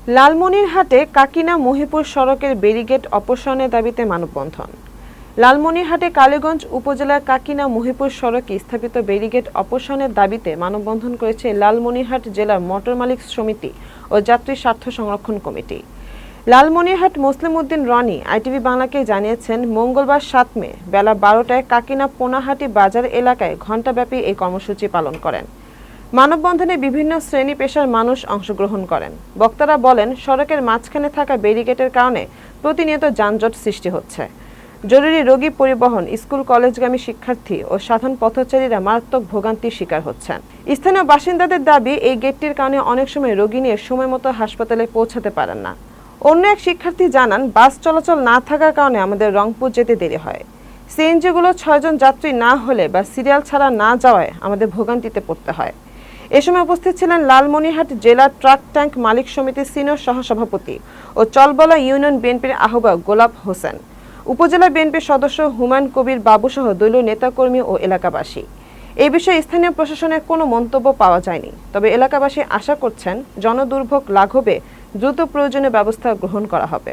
লালমনিরহাটে কাকিনা মহিপুর সড়কের ব্যারিকেড অপসারণের দাবিতে মানববন্ধন। লালমনিরহাটে কালীগঞ্জ উপজেলার কাকিনা মহিপুর সড়কে স্থাপিত ব্যারিকেড অপসারণের দাবিতে মানববন্ধন করেছে লালমনিরহাট জেলার মোটর মালিক সমিতি ও যাত্রী স্বার্থ সংরক্ষণ কমিটি। লালমনিরহাট মুসলিম উদ্দিন রনি আইটিভি বাংলাকে জানিয়েছেন, মঙ্গলবার ৭ মে বেলা ১২টায় কাকিনা পোনাহাটি বাজার এলাকায় ঘণ্টাব্যাপী এই কর্মসূচি পালন করেন। মানববন্ধনে বিভিন্ন শ্রেণী পেশার মানুষ অংশগ্রহণ করেন। বক্তারা বলেন, সড়কের মাঝখানে থাকা ব্যারিকেডের কারণে প্রতিনিয়ত যানজট সৃষ্টি হচ্ছে। জরুরি রোগী পরিবহন, স্কুল কলেজগামী শিক্ষার্থী ও সাধারণ পথচারীরা মারাত্মক ভোগান্তির শিকার হচ্ছেন। স্থানীয় বাসিন্দাদের দাবি, এই গেটটির কারণে অনেক সময় রোগী নিয়ে সময়মতো হাসপাতালে পৌঁছাতে পারেন না। অন্য এক শিক্ষার্থী জানান, বাস চলাচল না থাকার কারণে আমাদের রংপুর যেতে দেরি হয়। সিএনজিগুলো ৬ জন যাত্রী না হলে বা সিরিয়াল ছাড়া না যাওয়ায় আমাদের ভোগান্তিতে পড়তে হয়। এ সময় উপস্থিত ছিলেন লালমনিরহাট জেলা ট্রাক ট্যাঙ্ক মালিক সমিতির সিনিয়র সহসভাপতি ও চলবলা ইউনিয়ন বিএনপির আহ্বায়ক গোলাপ হোসেন, উপজেলা বিএনপির সদস্য হুমায়ুন কবির বাবুসহ দলীয় নেতাকর্মী ও এলাকাবাসী। এই বিষয়ে স্থানীয় প্রশাসনের কোনো মন্তব্য পাওয়া যায়নি। তবে এলাকাবাসী আশা করছেন, জনদুর্ভোগ লাঘবে দ্রুত প্রয়োজনীয় ব্যবস্থা গ্রহণ করা হবে।